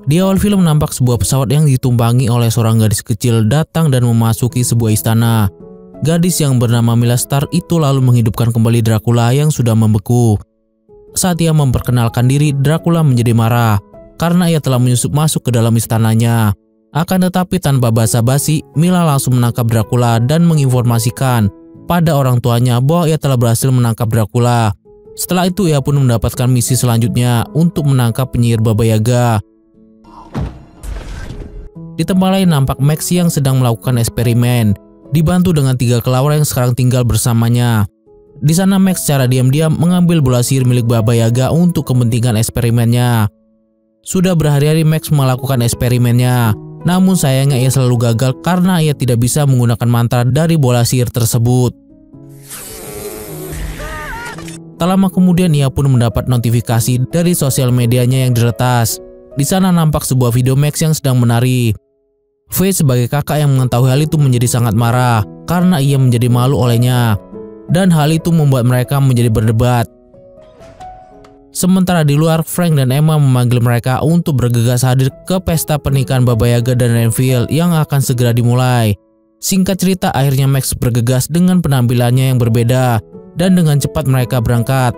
Di awal film nampak sebuah pesawat yang ditumpangi oleh seorang gadis kecil datang dan memasuki sebuah istana. Gadis yang bernama Mila Starr itu lalu menghidupkan kembali Dracula yang sudah membeku. Saat ia memperkenalkan diri, Dracula menjadi marah karena ia telah menyusup masuk ke dalam istananya. Akan tetapi tanpa basa-basi, Mila langsung menangkap Dracula dan menginformasikan pada orang tuanya bahwa ia telah berhasil menangkap Dracula. Setelah itu ia pun mendapatkan misi selanjutnya untuk menangkap penyihir Baba Yaga. Di tempat lain nampak Max yang sedang melakukan eksperimen, dibantu dengan 3 kelawar yang sekarang tinggal bersamanya. Di sana Max secara diam-diam mengambil bola sihir milik Baba Yaga untuk kepentingan eksperimennya. Sudah berhari-hari Max melakukan eksperimennya, namun sayangnya ia selalu gagal karena ia tidak bisa menggunakan mantra dari bola sihir tersebut. Tak lama kemudian ia pun mendapat notifikasi dari sosial medianya yang diretas. Di sana nampak sebuah video Max yang sedang menari. Faye sebagai kakak yang mengetahui hal itu menjadi sangat marah karena ia menjadi malu olehnya, dan hal itu membuat mereka menjadi berdebat. Sementara di luar, Frank dan Emma memanggil mereka untuk bergegas hadir ke pesta pernikahan Baba Yaga dan Renfield yang akan segera dimulai. Singkat cerita, akhirnya Max bergegas dengan penampilannya yang berbeda dan dengan cepat mereka berangkat.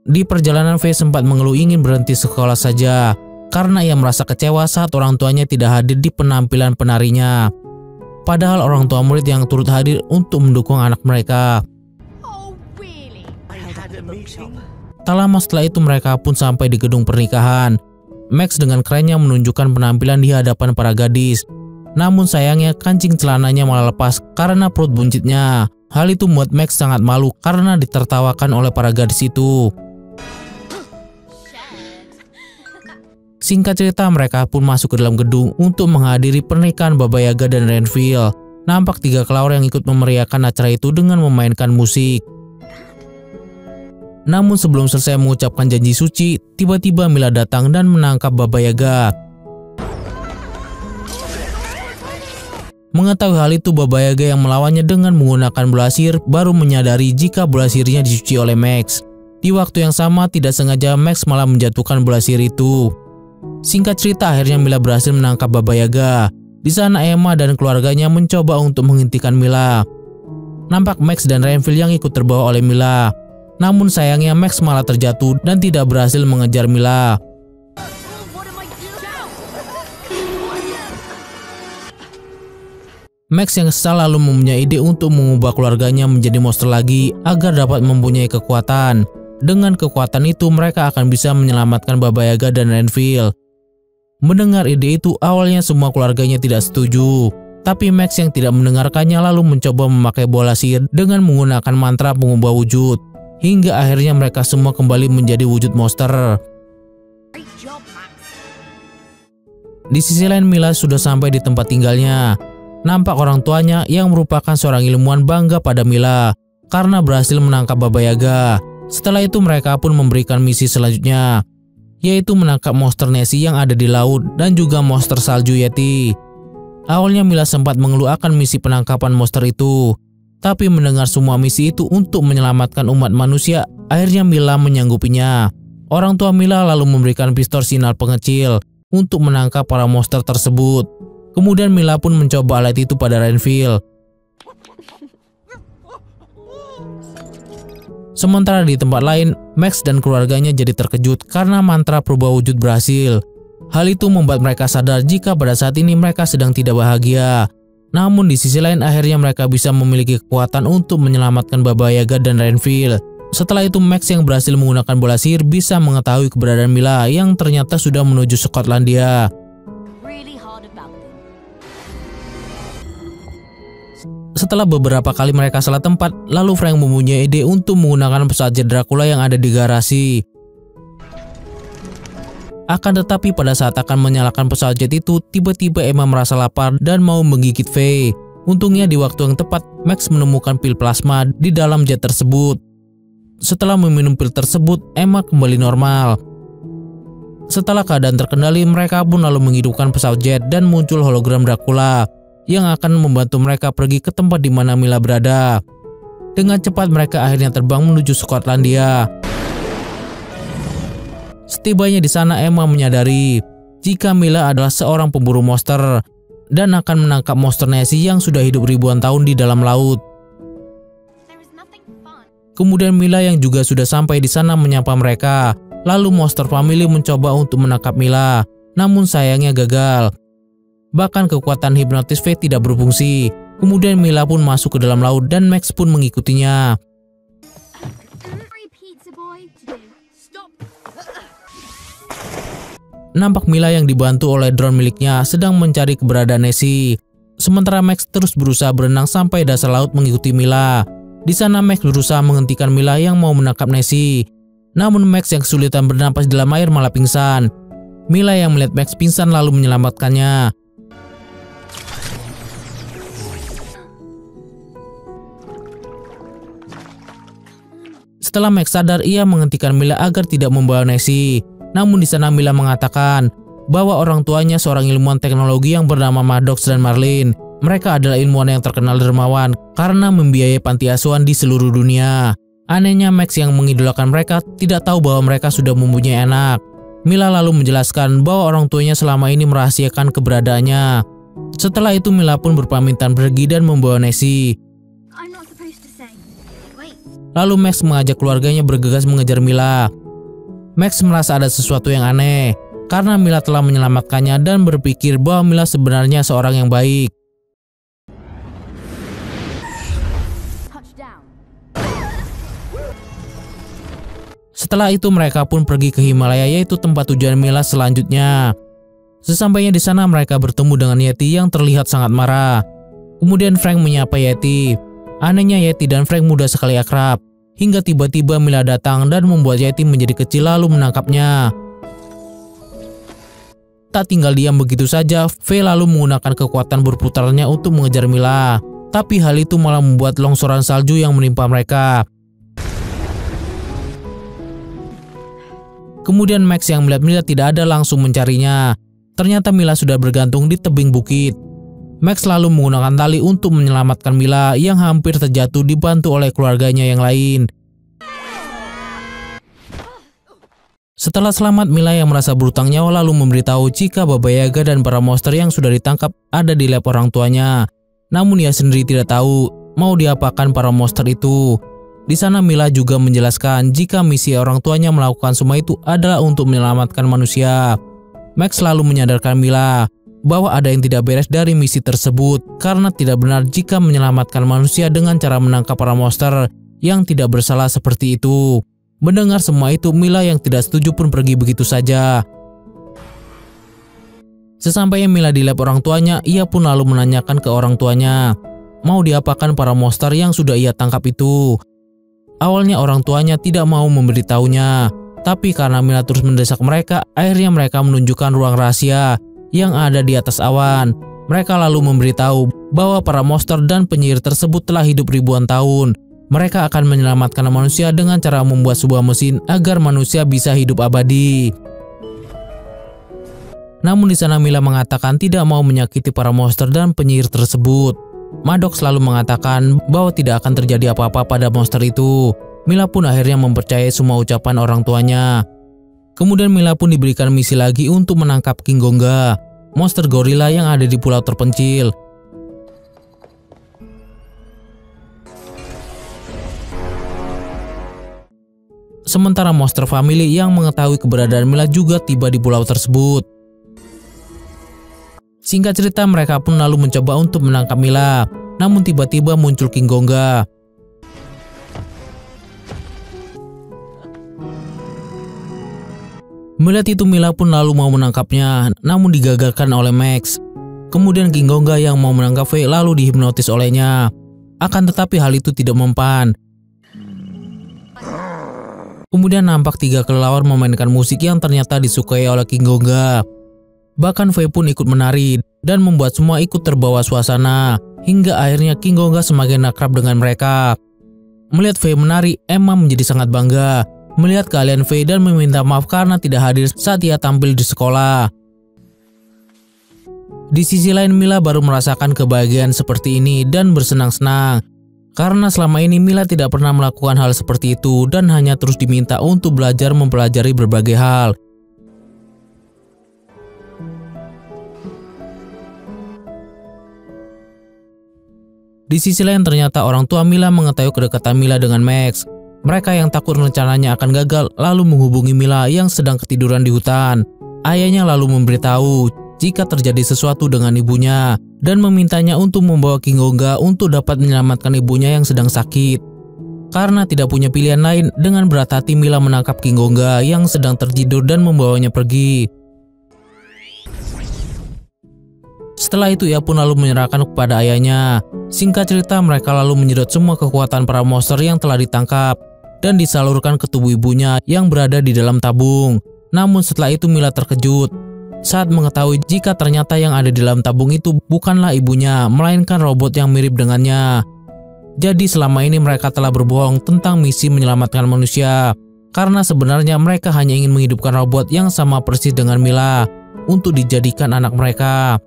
Di perjalanan, Faye sempat mengeluh ingin berhenti sekolah saja karena ia merasa kecewa saat orang tuanya tidak hadir di penampilan penarinya. Padahal orang tua murid yang turut hadir untuk mendukung anak mereka. Tak lama setelah itu mereka pun sampai di gedung pernikahan. Max dengan kerennya menunjukkan penampilan di hadapan para gadis. Namun sayangnya kancing celananya malah lepas karena perut buncitnya. Hal itu membuat Max sangat malu karena ditertawakan oleh para gadis itu. Singkat cerita, mereka pun masuk ke dalam gedung untuk menghadiri pernikahan Baba Yaga dan Renfield. Nampak 3 kelawar yang ikut memeriahkan acara itu dengan memainkan musik. Namun sebelum selesai mengucapkan janji suci, tiba-tiba Mila datang dan menangkap Baba Yaga. Mengetahui hal itu, Baba Yaga yang melawannya dengan menggunakan bola sihir baru menyadari jika bola sihirnya dicuci oleh Max. Di waktu yang sama, tidak sengaja Max malah menjatuhkan bola sihir itu. Singkat cerita, akhirnya Mila berhasil menangkap Baba Yaga. Di sana Emma dan keluarganya mencoba untuk menghentikan Mila. Nampak Max dan Renfield yang ikut terbawa oleh Mila. Namun sayangnya Max malah terjatuh dan tidak berhasil mengejar Mila. Max yang kesal lalu mempunyai ide untuk mengubah keluarganya menjadi monster lagi agar dapat mempunyai kekuatan. Dengan kekuatan itu mereka akan bisa menyelamatkan Baba Yaga dan Renfield. Mendengar ide itu, awalnya semua keluarganya tidak setuju. Tapi Max yang tidak mendengarkannya lalu mencoba memakai bola sihir dengan menggunakan mantra pengubah wujud. Hingga akhirnya mereka semua kembali menjadi wujud monster. Di sisi lain, Mila sudah sampai di tempat tinggalnya. Nampak orang tuanya yang merupakan seorang ilmuwan bangga pada Mila karena berhasil menangkap Baba Yaga. Setelah itu mereka pun memberikan misi selanjutnya, yaitu menangkap monster Nessie yang ada di laut dan juga monster salju Yeti. Awalnya Mila sempat mengeluh akan misi penangkapan monster itu, tapi mendengar semua misi itu untuk menyelamatkan umat manusia, akhirnya Mila menyanggupinya. Orang tua Mila lalu memberikan pistol sinar pengecil untuk menangkap para monster tersebut. Kemudian Mila pun mencoba alat itu pada Renfield. Sementara di tempat lain, Max dan keluarganya jadi terkejut karena mantra perubah wujud berhasil. Hal itu membuat mereka sadar jika pada saat ini mereka sedang tidak bahagia. Namun di sisi lain akhirnya mereka bisa memiliki kekuatan untuk menyelamatkan Baba Yaga dan Renfield. Setelah itu Max yang berhasil menggunakan bola sihir bisa mengetahui keberadaan Mila yang ternyata sudah menuju Skotlandia. Setelah beberapa kali mereka salah tempat, lalu Frank mempunyai ide untuk menggunakan pesawat jet Dracula yang ada di garasi. Akan tetapi pada saat akan menyalakan pesawat jet itu, tiba-tiba Emma merasa lapar dan mau menggigit Faye. Untungnya di waktu yang tepat, Max menemukan pil plasma di dalam jet tersebut. Setelah meminum pil tersebut, Emma kembali normal. Setelah keadaan terkendali, mereka pun lalu menghidupkan pesawat jet dan muncul hologram Dracula yang akan membantu mereka pergi ke tempat di mana Mila berada. Dengan cepat mereka akhirnya terbang menuju Skotlandia. Setibanya di sana, Emma menyadari jika Mila adalah seorang pemburu monster dan akan menangkap monster Nessie yang sudah hidup ribuan tahun di dalam laut. Kemudian Mila yang juga sudah sampai di sana menyapa mereka. Lalu Monster Family mencoba untuk menangkap Mila, namun sayangnya gagal. Bahkan kekuatan hipnotis Faye tidak berfungsi. Kemudian Mila pun masuk ke dalam laut dan Max pun mengikutinya. Nampak Mila yang dibantu oleh drone miliknya sedang mencari keberadaan Nessie. Sementara Max terus berusaha berenang sampai dasar laut mengikuti Mila. Di sana Max berusaha menghentikan Mila yang mau menangkap Nessie. Namun Max yang kesulitan bernapas di dalam air malah pingsan. Mila yang melihat Max pingsan lalu menyelamatkannya. Setelah Max sadar, ia menghentikan Mila agar tidak membawa Nessie. Namun di sana Mila mengatakan bahwa orang tuanya seorang ilmuwan teknologi yang bernama Maddox dan Marlene. Mereka adalah ilmuwan yang terkenal dermawan karena membiayai panti asuhan di seluruh dunia. Anehnya Max yang mengidolakan mereka tidak tahu bahwa mereka sudah mempunyai anak. Mila lalu menjelaskan bahwa orang tuanya selama ini merahasiakan keberadaannya. Setelah itu Mila pun berpamitan pergi dan membawa Nessie. Lalu Max mengajak keluarganya bergegas mengejar Mila. Max merasa ada sesuatu yang aneh karena Mila telah menyelamatkannya dan berpikir bahwa Mila sebenarnya seorang yang baik. Setelah itu mereka pun pergi ke Himalaya, yaitu tempat tujuan Mila selanjutnya. Sesampainya di sana mereka bertemu dengan Yeti yang terlihat sangat marah. Kemudian Frank menyapa Yeti. Anehnya Yeti dan Frank mudah sekali akrab. Hingga tiba-tiba Mila datang dan membuat Yeti menjadi kecil lalu menangkapnya. Tak tinggal diam begitu saja, Faye lalu menggunakan kekuatan berputarnya untuk mengejar Mila. Tapi hal itu malah membuat longsoran salju yang menimpa mereka. Kemudian Max yang melihat Mila tidak ada langsung mencarinya. Ternyata Mila sudah bergantung di tebing bukit. Max lalu menggunakan tali untuk menyelamatkan Mila yang hampir terjatuh dibantu oleh keluarganya yang lain. Setelah selamat, Mila yang merasa berhutang nyawa lalu memberitahu jika Baba Yaga dan para monster yang sudah ditangkap ada di lab orang tuanya. Namun ia sendiri tidak tahu mau diapakan para monster itu. Di sana Mila juga menjelaskan jika misi orang tuanya melakukan semua itu adalah untuk menyelamatkan manusia. Max selalu menyadarkan Mila bahwa ada yang tidak beres dari misi tersebut karena tidak benar jika menyelamatkan manusia dengan cara menangkap para monster yang tidak bersalah seperti itu. Mendengar semua itu, Mila yang tidak setuju pun pergi begitu saja. Sesampainya Mila di lab orang tuanya, ia pun lalu menanyakan ke orang tuanya mau diapakan para monster yang sudah ia tangkap itu. Awalnya orang tuanya tidak mau memberitahunya, tapi karena Mila terus mendesak mereka, akhirnya mereka menunjukkan ruang rahasia yang ada di atas awan. Mereka lalu memberitahu bahwa para monster dan penyihir tersebut telah hidup ribuan tahun. Mereka akan menyelamatkan manusia dengan cara membuat sebuah mesin agar manusia bisa hidup abadi. Namun di sana Mila mengatakan tidak mau menyakiti para monster dan penyihir tersebut. Maddox selalu mengatakan bahwa tidak akan terjadi apa-apa pada monster itu. Mila pun akhirnya mempercayai semua ucapan orang tuanya. Kemudian Mila pun diberikan misi lagi untuk menangkap King Gonga, monster gorila yang ada di pulau terpencil. Sementara Monster Family yang mengetahui keberadaan Mila juga tiba di pulau tersebut. Singkat cerita, mereka pun lalu mencoba untuk menangkap Mila. Namun tiba-tiba muncul King Gonga. Melihat itu Mila pun lalu mau menangkapnya, namun digagalkan oleh Max. Kemudian King Gonga yang mau menangkap Faye lalu dihipnotis olehnya. Akan tetapi hal itu tidak mempan. Kemudian nampak 3 kelelawar memainkan musik yang ternyata disukai oleh King Gonga. Bahkan Faye pun ikut menari dan membuat semua ikut terbawa suasana. Hingga akhirnya King Gonga semakin akrab dengan mereka. Melihat Faye menari, Emma menjadi sangat bangga melihat keahlian Faye dan meminta maaf karena tidak hadir saat ia tampil di sekolah. Di sisi lain, Mila baru merasakan kebahagiaan seperti ini dan bersenang-senang Karena selama ini Mila tidak pernah melakukan hal seperti itu dan hanya terus diminta untuk belajar mempelajari berbagai hal. Di sisi lain ternyata orang tua Mila mengetahui kedekatan Mila dengan Max. Mereka yang takut rencananya akan gagal lalu menghubungi Mila yang sedang ketiduran di hutan. Ayahnya lalu memberitahu jika terjadi sesuatu dengan ibunya dan memintanya untuk membawa Kinggonga untuk dapat menyelamatkan ibunya yang sedang sakit. Karena tidak punya pilihan lain, dengan berat hati Mila menangkap Kinggonga yang sedang tertidur dan membawanya pergi. Setelah itu ia pun lalu menyerahkan kepada ayahnya. Singkat cerita, mereka lalu menyedot semua kekuatan para monster yang telah ditangkap dan disalurkan ke tubuh ibunya yang berada di dalam tabung. Namun setelah itu Mila terkejut saat mengetahui jika ternyata yang ada di dalam tabung itu bukanlah ibunya, melainkan robot yang mirip dengannya. Jadi selama ini mereka telah berbohong tentang misi menyelamatkan manusia, karena sebenarnya mereka hanya ingin menghidupkan robot yang sama persis dengan Mila untuk dijadikan anak mereka.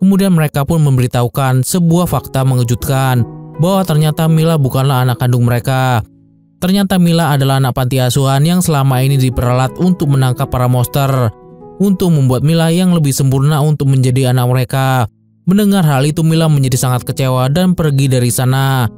Kemudian mereka pun memberitahukan sebuah fakta mengejutkan, bahwa ternyata Mila bukanlah anak kandung mereka. Ternyata Mila adalah anak panti asuhan yang selama ini diperalat untuk menangkap para monster, untuk membuat Mila yang lebih sempurna untuk menjadi anak mereka. Mendengar hal itu Mila menjadi sangat kecewa dan pergi dari sana.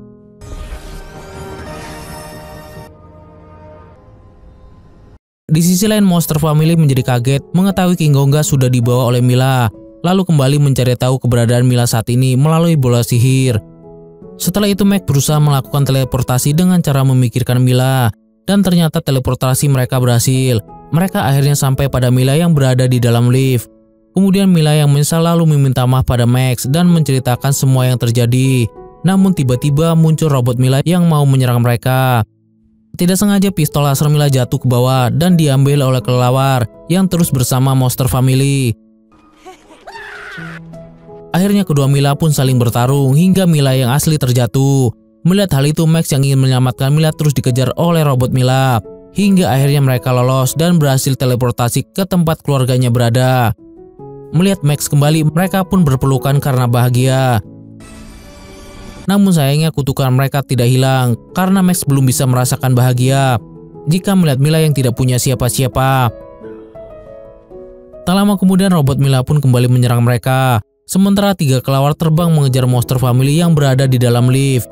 Di sisi lain Monster Family menjadi kaget mengetahui Kinggonga sudah dibawa oleh Mila, lalu kembali mencari tahu keberadaan Mila saat ini melalui bola sihir. Setelah itu Max berusaha melakukan teleportasi dengan cara memikirkan Mila, dan ternyata teleportasi mereka berhasil. Mereka akhirnya sampai pada Mila yang berada di dalam lift. Kemudian Mila yang menyesal lalu meminta maaf pada Max dan menceritakan semua yang terjadi. Namun tiba-tiba muncul robot Mila yang mau menyerang mereka. Tidak sengaja pistol laser Mila jatuh ke bawah dan diambil oleh kelelawar yang terus bersama Monster Family. Akhirnya kedua Mila pun saling bertarung hingga Mila yang asli terjatuh. Melihat hal itu Max yang ingin menyelamatkan Mila terus dikejar oleh robot Mila. Hingga akhirnya mereka lolos dan berhasil teleportasi ke tempat keluarganya berada. Melihat Max kembali, mereka pun berpelukan karena bahagia. Namun sayangnya kutukan mereka tidak hilang karena Max belum bisa merasakan bahagia jika melihat Mila yang tidak punya siapa-siapa. Tak lama kemudian robot Mila pun kembali menyerang mereka. Sementara 3 kelelawar terbang mengejar Monster Family yang berada di dalam lift.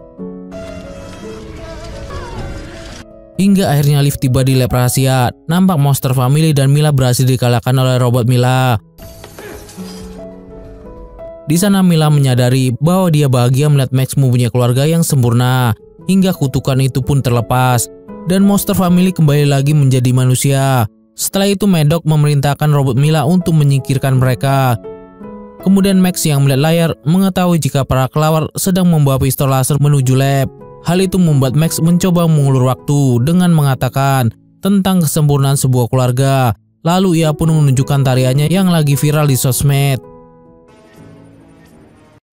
Hingga akhirnya lift tiba di lab rahasia. Nampak Monster Family dan Mila berhasil dikalahkan oleh robot Mila. Di sana Mila menyadari bahwa dia bahagia melihat Max mempunyai keluarga yang sempurna. Hingga kutukan itu pun terlepas. Dan Monster Family kembali lagi menjadi manusia. Setelah itu Medok memerintahkan robot Mila untuk menyingkirkan mereka. Kemudian Max yang melihat layar mengetahui jika para kelelawar sedang membawa pistol laser menuju lab. Hal itu membuat Max mencoba mengulur waktu dengan mengatakan tentang kesempurnaan sebuah keluarga. Lalu ia pun menunjukkan tariannya yang lagi viral di sosmed.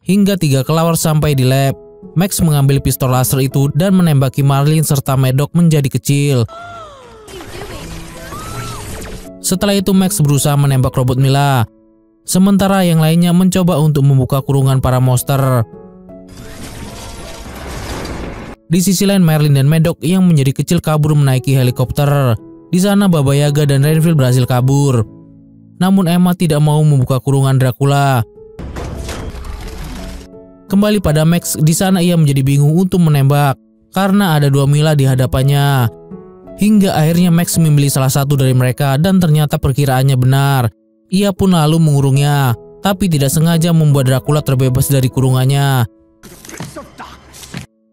Hingga 3 kelelawar sampai di lab. Max mengambil pistol laser itu dan menembaki Marlin serta Medok menjadi kecil. Setelah itu Max berusaha menembak robot Mila. Sementara yang lainnya mencoba untuk membuka kurungan para monster. Di sisi lain Marlin dan Medok yang menjadi kecil kabur menaiki helikopter. Di sana Baba Yaga dan Renfield berhasil kabur. Namun Emma tidak mau membuka kurungan Dracula. Kembali pada Max, di sana ia menjadi bingung untuk menembak karena ada 2 Mila di hadapannya. Hingga akhirnya Max memilih salah satu dari mereka dan ternyata perkiraannya benar. Ia pun lalu mengurungnya, tapi tidak sengaja membuat Dracula terbebas dari kurungannya.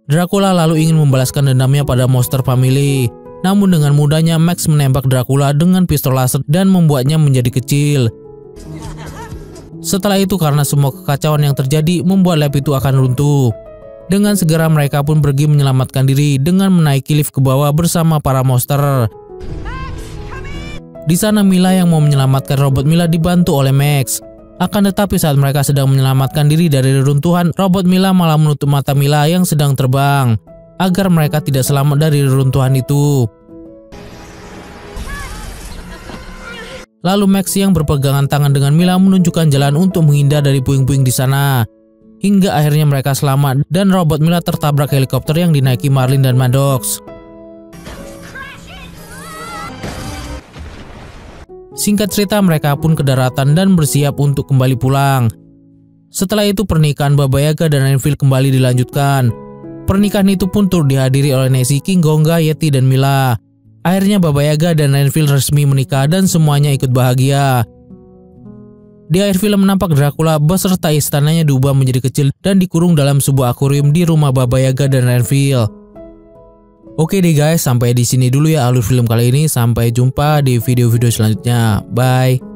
Dracula lalu ingin membalaskan dendamnya pada Monster Family. Namun dengan mudahnya Max menembak Dracula dengan pistol laser dan membuatnya menjadi kecil. Setelah itu karena semua kekacauan yang terjadi membuat lab itu akan runtuh. Dengan segera mereka pun pergi menyelamatkan diri dengan menaiki lift ke bawah bersama para monster. Di sana Mila yang mau menyelamatkan robot Mila dibantu oleh Max. Akan tetapi saat mereka sedang menyelamatkan diri dari reruntuhan, robot Mila malah menutup mata Mila yang sedang terbang agar mereka tidak selamat dari reruntuhan itu. Lalu Max yang berpegangan tangan dengan Mila menunjukkan jalan untuk menghindar dari puing-puing di sana. hingga akhirnya mereka selamat dan robot Mila tertabrak helikopter yang dinaiki Marlin dan Maddox. Singkat cerita, mereka pun ke daratan dan bersiap untuk kembali pulang. Setelah itu pernikahan Baba Yaga dan Renfield kembali dilanjutkan. Pernikahan itu pun turut dihadiri oleh Nessie, King Gonga, Yeti, dan Mila. Akhirnya Baba Yaga dan Renfield resmi menikah dan semuanya ikut bahagia. Di akhir film nampak Dracula beserta istananya diubah menjadi kecil dan dikurung dalam sebuah akuarium di rumah Baba Yaga dan Renfield. Oke deh guys, sampai di sini dulu ya alur film kali ini. Sampai jumpa di video-video selanjutnya. Bye.